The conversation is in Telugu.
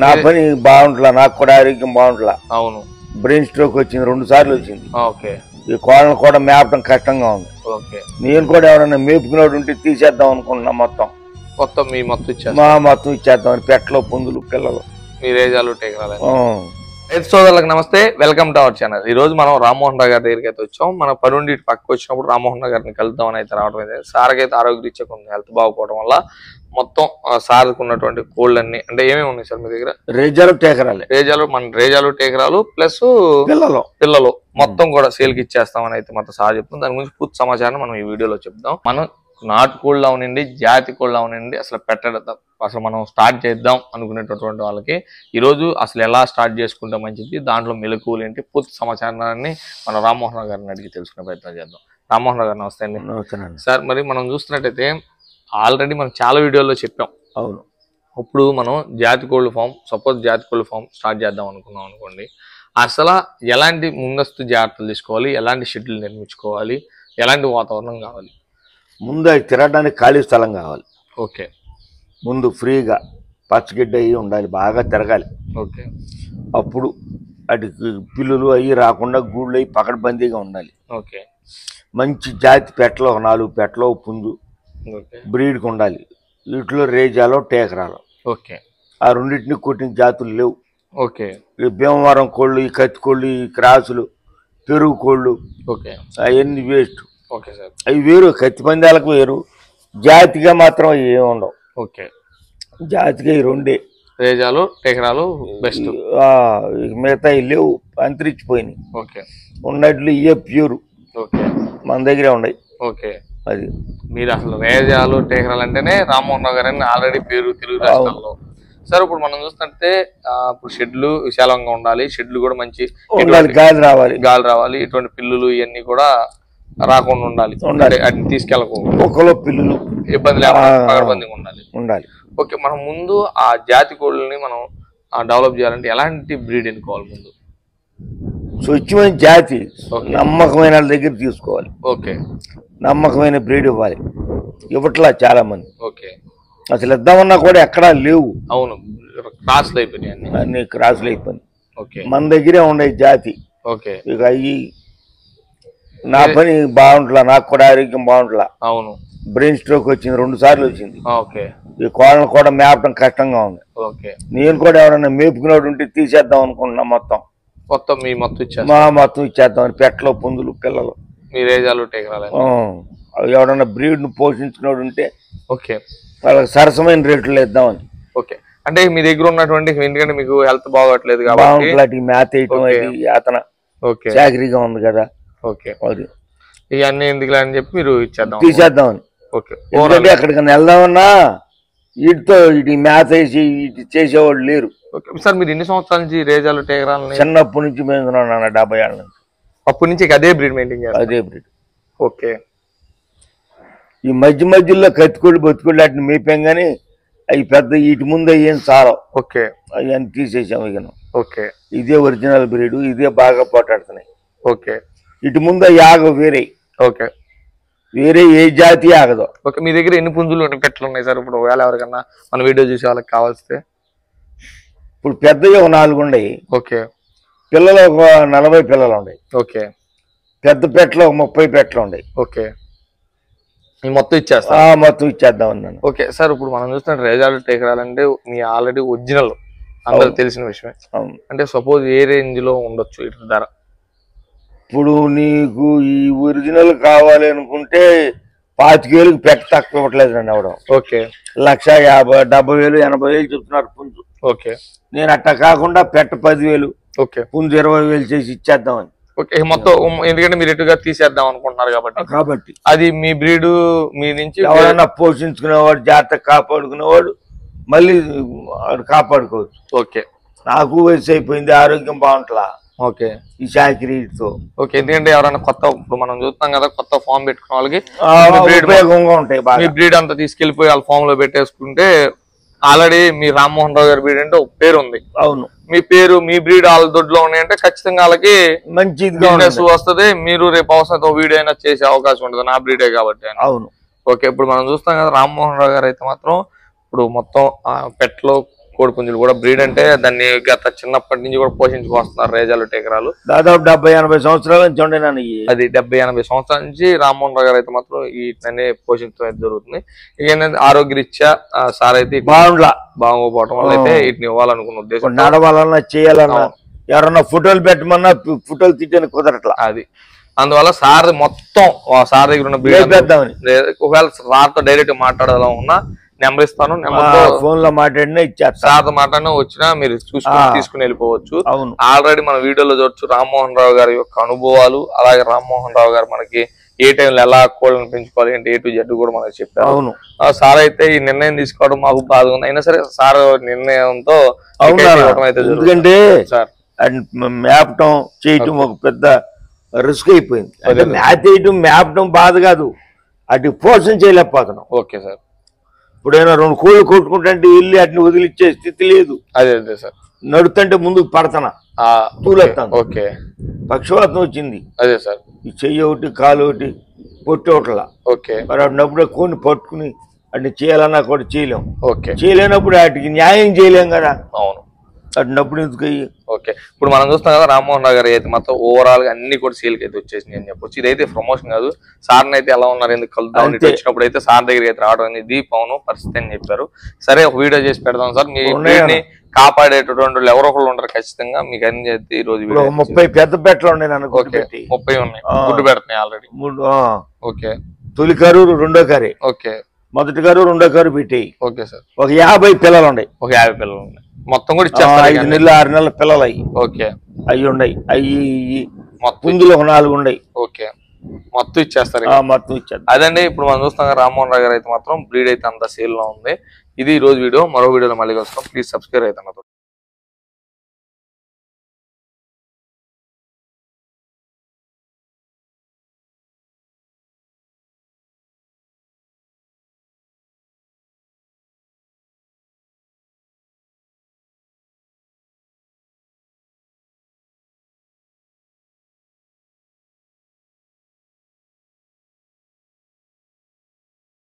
నా పని బాగుంటలా, నాకు కూడా ఆరోగ్యం బాగుంటలా. అవును, బ్రెయిన్ స్ట్రోక్ వచ్చింది, 2 సార్లు వచ్చింది. ఓకే. ఈ కోళ్ళను కూడా మేపడం కష్టంగా ఉంది. ఓకే, నేను కూడా ఎవరైనా మేపుకునేవాడు ఉంటే తీసేద్దాం అనుకుంటున్నా. మొత్తం ఇచ్చేద్దాం. పెట్టలు, పుందులు, పిల్లలు, మీరేజాలు టేకరాలు. సోదరులకు నమస్తే, వెల్కమ్ టు అవర్ ఛానల్. ఈ రోజు మనం రామ్మోహన్ రావు గారి దగ్గరికి అయితే వచ్చాం. మన పనుండి పక్కకు వచ్చినప్పుడు రామ్మోహన్ రావు గారిని కలుద్దామని అయితే రావడం అయితే సార్కి అయితే ఆరోగ్యరీత్యా కొంచెం హెల్త్ బాగుపోవడం వల్ల మొత్తం సార్కు ఉన్నటువంటి కోళ్ళు అన్ని అంటే ఏమేమి ఉన్నాయి సార్ మీ దగ్గర? రేజాలు, టేకరాలు ప్లస్ పిల్లలు మొత్తం కూడా సేల్కి ఇచ్చేస్తామని అయితే మొత్తం సార్ చెప్తాం. దాని గురించి పూర్తి సమాచారం మనం ఈ వీడియోలో చెప్దాం. మనం నాటు కోళ్ళు అవనండి, జాతి కోళ్ళు అవనండి, అసలు మనం స్టార్ట్ చేద్దాం అనుకునేటటువంటి వాళ్ళకి ఈరోజు అసలు ఎలా స్టార్ట్ చేసుకుంటే మంచిది, దాంట్లో మెలకువలు ఏంటి, పూర్తి సమాచారాన్ని మన రామ్మోహన్ రావు గారిని అడిగి తెలుసుకునే ప్రయత్నం చేద్దాం. రామ్మోహన్ రావు గారు నమస్తే అండి. సార్, మరి మనం చూస్తున్నట్టయితే ఆల్రెడీ మనం చాలా వీడియోల్లో చెప్పాం. అవును. ఇప్పుడు మనం జాతి కోళ్ళ ఫామ్ స్టార్ట్ చేద్దాం అనుకున్నాం అనుకోండి, అసలు ఎలాంటి ముందస్తు జాగ్రత్తలు తీసుకోవాలి, ఎలాంటి షెడ్యూల్ నిర్మించుకోవాలి, ఎలాంటి వాతావరణం కావాలి? ముందు అది తిరగడానికి ఖాళీ స్థలం కావాలి. ఓకే. ముందు ఫ్రీగా పచ్చగిడ్డ అయ్యి ఉండాలి, బాగా తిరగాలి. ఓకే. అప్పుడు అటు పిల్లులు అవి రాకుండా గూళ్ళు అవి పకడ్బందీగా ఉండాలి. ఓకే. మంచి జాతి పెట్టలు, 4 పెట్టలు, పుంజు బ్రీడ్కి ఉండాలి. వీటిలో రేజాలో, టేకరాలు. ఓకే. ఆ రెండింటిని కొట్టిన జాతులు లేవు. ఓకే. ఈ భీమవరం కోళ్ళు, ఈ కత్తి కోళ్ళు, ఈ క్రాసులు, పెరుగు కోళ్ళు, ఓకే, అవన్నీ వేస్ట్. Okay sir. అవి వేరు, కత్తి పందాలకు వేరు, జాతిగా మాత్రం ఏమి ఉండవు. ఓకే. జాతిగా ఈ 2 రేజాలు, టేకరాలు బెస్ట్. మిగతా లేవు, అంతరించిపోయినాయి. ఓకే. ఉన్నట్లు ఇవే ప్యూర్. ఓకే. మన దగ్గరే ఉన్నాయి. ఓకే. అది మీరు అసలు రేజాలు, టేకరాలు అంటేనే రామ్మోహన్ రావు గారని ఆల్రెడీ పేరు తెలుగు రాష్ట్రాల్లో. సార్, ఇప్పుడు మనం చూస్తుంటే ఇప్పుడు షెడ్లు విశాలంగా ఉండాలి, షెడ్లు కూడా మంచి గాలి రావాలి, ఇటువంటి పిల్లులు ఇవన్నీ కూడా రాకుండా ఉండాలి, అట్ని తీసుకెళ్ళకూడదు, ఒక్కలో పిల్లులు ఇబ్బంది లేకుండా ఉండాలి. ఓకే. మనం ముందు ఆ జాతి కోళ్ళని మనం డెవలప్ చేయాలంటే ఎలాంటి బ్రీడ్ ఎన్నుకోవాలి? ముందు స్వచ్ఛమైన జాతి, నమ్మకమైన వాళ్ళ దగ్గర తీసుకోవాలి. ఓకే. నమ్మకమైన బ్రీడ్ ఇవ్వాలి. ఇవ్వట్లా చాలా మంది. ఓకే. అసలు ఇద్దామన్నా కూడా ఎక్కడా లేవు. అవును, క్రాసులు అయిపోయినాయి, అన్ని క్రాసులు అయిపోయినాయి. ఓకే. మన దగ్గరే ఉండే జాతి. ఓకే. ఇక అయ్యి నా పని బాగుంటలా, నాకు కూడా ఆరోగ్యం బాగుంటలా. అవును, బ్రెయిన్ స్ట్రోక్ వచ్చింది, 2 సార్లు వచ్చింది. ఓకే. ఈ కోళ్ళను కూడా మేపడం కష్టంగా ఉంది. ఓకే. నేను కూడా ఎవరైనా మేపుకునేవాడు ఉంటే తీసేద్దాం అనుకుంటున్నా. మొత్తం ఇచ్చేద్దాం. పెట్టలు, పుందులు, పిల్లలు, మీరేజాలు, టేకరాలు, ఎవరైనా బ్రీడ్ను పోషించుకునేవాడు ఉంటే ఓకే, వాళ్ళకి సరసమైన రేట్లు ఇద్దామని. ఓకే. అంటే మీ దగ్గర ఉన్నటువంటి, ఎందుకంటే మీకు హెల్త్ బాగోట్లేదు కాబట్టి మేత వేయటం యాతన చాకరీగా ఉంది కదా. ఓకే. ఇవన్నీ ఎందుకు అని చెప్పి మీరు తీసేద్దామని. ఓకే. ఎక్కడికైనా వెళ్దామన్నా వీటితో మేత వేసి చేసేవాళ్ళు లేరు. ఓకే సార్, మీరు ఎన్ని సంవత్సరాల నుంచి రేజాలు, టేకరాలు? చిన్నప్పటి నుంచి మేము 70 ఏళ్ళ నుంచి. అప్పటి నుంచి అదే బ్రీడ్ మెయింటైన్ చేయాలి? అదే బ్రీడ్. ఓకే. ఈ మధ్యలో కత్తికోళ్ళు, బతుకోళ్ళు వాటిని మేపాం కానీ అవి పెద్ద వీటి ముందు అయ్యేం చాలా. ఓకే. అవన్నీ తీసేసాము. ఇక ఓకే, ఇదే ఒరిజినల్ బ్రీడ్, ఇదే బాగా పోటాడుతున్నాయి. ఓకే. ఇటు ముందు అవి ఆగవు, వేరే. ఓకే. వేరే ఏ జాతి ఆగదు. ఓకే. మీ దగ్గర ఎన్ని పుంజులు, పెట్టలు ఉన్నాయి సార్? ఇప్పుడు ఒకవేళ ఎవరికన్నా మన వీడియో చూసే వాళ్ళకి కావాల్స్తే? ఇప్పుడు పెద్దవి 4 ఉన్నాయి. ఓకే. పిల్లలు 40 పిల్లలు ఉన్నాయి. ఓకే. పెద్ద పెట్టలు 30 పెట్టలు ఉన్నాయి. ఓకే. మొత్తం ఇచ్చేద్దాం అన్నాను. ఓకే సార్, ఇప్పుడు మనం చూస్తున్న రేజాలు, టేకరాలు అంటే మీ ఆల్రెడీ ఒరిజినల్ అందరూ తెలిసిన విషయమే. అంటే సపోజ్ ఏ రేంజ్ లో ఉండొచ్చు ఇటు ధర? ఇప్పుడు నీకు ఈ ఒరిజినల్ కావాలి అనుకుంటే 25,000 పెట్ట తక్కువ ఇవ్వట్లేదు అండి ఎవడం. ఓకే. 1,50,000, 70,000, 80,000 చెప్తున్నారు పుంజు. ఓకే. నేను అట్లా కాకుండా పెట్ట 10,000, ఓకే, పుంజు 20,000 చేసి ఇచ్చేద్దామని. ఓకే. మొత్తం ఎందుకంటే మీరు ఎటుగా తీసేద్దాం అనుకుంటున్నారు కాబట్టి అది మీ బ్రీడ్ మీ నుంచి ఎవరైనా పోషించుకునేవాడు, జాగ్రత్త కాపాడుకునేవాడు మళ్ళీ కాపాడుకోవచ్చు. ఓకే. నాకు వయసు అయిపోయింది, ఆరోగ్యం బాగుంటలా. ఓకే. ఈ చాకరీతో. ఓకే. ఎందుకంటే ఎవరైనా కొత్త, ఇప్పుడు మనం చూస్తాం కదా, కొత్త ఫామ్ పెట్టుకున్న వాళ్ళకి ఉపయోగంగా ఉంటాయి. మీ బ్రీడ్ అంతా తీసుకెళ్లిపోయి వాళ్ళ ఫామ్ లో పెట్టేసుకుంటే ఆల్రెడీ మీ రామ్మోహన్ రావు గారి బ్రీడ్ అంటే ఒక పేరు ఉంది. అవును. మీ పేరు, మీ బ్రీడ్ వాళ్ళ దొడ్లో ఉన్నాయంటే ఖచ్చితంగా వాళ్ళకి మంచి వస్తుంది. మీరు రేపు అవసరం వీడియో అయినా చేసే అవకాశం ఉంటుంది, నా బ్రీడే కాబట్టి. అవును. ఓకే. ఇప్పుడు మనం చూస్తాం కదా, రామ్మోహన్ రావు గారు అయితే మాత్రం ఇప్పుడు మొత్తం పెట్టలో కోడి పుంజులు కూడా బ్రీడ్ అంటే దాన్ని గత చిన్నప్పటి నుంచి కూడా పోషించుకొస్తున్నారు రేజాలు టేకరాలు. దాదాపు 70-80 సంవత్సరాల నుంచి ఉండేనాను. అది 70-80 సంవత్సరాల నుంచి రామ్మోహన్ రావు గారు అయితే మాత్రం వీటిని పోషించడం అయితే జరుగుతుంది. ఇక ఏంటంటే ఆరోగ్యరీత్యా సార్ అయితే బాగోపోవటం వల్ల అయితే వీటిని ఇవ్వాలనుకున్న ఉద్దేశం. నడవాలన్నా చేయాలన్నా ఎవరన్నా ఫోటోలు పెట్టమన్నా ఫోటోలు తీయడానికి కుదరట్లా. అది అందువల్ల సార్ మొత్తం సార్ దగ్గర ఉన్న బ్రీడ్ ఒకవేళ సార్తో డైరెక్ట్ మాట్లాడాలా ఉన్నా నెంబర్ ఇస్తాను, ఫోన్ లో మాట్లాడినా ఇచ్చారు. సార్తో మాట్లాడినా వచ్చినా మీరు చూసుకుని తీసుకుని వెళ్ళిపోవచ్చు. ఆల్రెడీ మన వీడియోలో చూడొచ్చు రామ్మోహన్ రావు గారి యొక్క అనుభవాలు. అలాగే రామ్మోహన్ రావు గారు మనకి ఏ టైంలో ఎలా కోళ్ళను పెంచుకోవాలి అంటే A to Z కూడా మనకి చెప్పారు. సార్ అయితే ఈ నిర్ణయం తీసుకోవడం మాకు బాధ ఉంది. అయినా సరే సార్ నిర్ణయంతో ఎందుకంటే మేపటం చేయటం ఒక పెద్ద రిస్క్ అయిపోయింది. అంటే మ్యాచ్ చేయటం మేపటం బాధ కాదు, అటు పోషణ చేయలేకపోతున్నాం. Okay sir. ఇప్పుడైనా 2 కోళ్ళు కొట్టుకుంటే వెళ్ళి అట్ని వదిలిచ్చే స్థితి లేదు. అదే సార్. నడుతుంటే ముందుకు పడతానా తూలెత్తాను. ఓకే. పక్షవాతం వచ్చింది. అదే సార్. ఈ చెయ్యి ఒకటి కాలు ఒకటి పొట్టి ఒకట్లా. ఓకే. మరి అప్పుడప్పుడే కోడిని పట్టుకుని అట్ని చేయాలన్నా కూడా చేయలేం. ఓకే. చేయలేనప్పుడు వాటికి న్యాయం చేయలేం కదా. అవును. అటునప్పుడు ఎందుకు. ఓకే. ఇప్పుడు మనం చూస్తాం కదా రామ్మోహన్ రావు గారు అయితే మొత్తం ఓవరాల్ గా అన్ని కూడా సీల్కి అయితే వచ్చేసింది అని చెప్పొచ్చు. ఇదైతే ప్రమోషన్ కాదు. సార్ని అయితే ఎలా ఉన్నారు ఎందుకు కలుద్దాం వచ్చినప్పుడు అయితే సార్ దగ్గర అయితే రావడం అనేది పవన్ పరిస్థితి అని చెప్పారు. సరే ఒక వీడియో చేసి పెడదాం సార్. మీ కాపాడేటటువంటి ఎవరో ఒకళ్ళు ఉంటారు ఖచ్చితంగా. మీకు అన్ని చేస్తే ఈ రోజు 30 పెద్ద పెట్టలు ఉన్నాయి. 30 ఉన్నాయి. గుడ్డు పెడుతున్నాయి ఆల్రెడీ. ఓకే. తొలి కారు రెండో కారే. ఓకే. మొదటి కారు రెండో కారు పెట్టాయి. Okay sir. ఒక 50 పిల్లలు ఉన్నాయి. ఒక 50 పిల్లలు ఉన్నాయి మొత్తం కూడా ఇచ్చేస్తారు. 5 నెలలు 6 నెలల పిల్లలు అయ్యి. ఓకే. అవి ఉన్నాయి. అవి పుంజులు ఒక 4 ఉన్నాయి. ఓకే. మొత్తం ఇచ్చేస్తారు. మొత్తం ఇచ్చారు. అదండి ఇప్పుడు మనం చూస్తాం రామ్మోహన్ రావు గారు అయితే మాత్రం బ్రీడ్ అయితే అంత సేల్ లో ఉంది. ఇది ఈ రోజు వీడియో. మరో వీడియోలో మళ్ళీ వస్తాం. ప్లీజ్ సబ్స్క్రైబ్ అయితే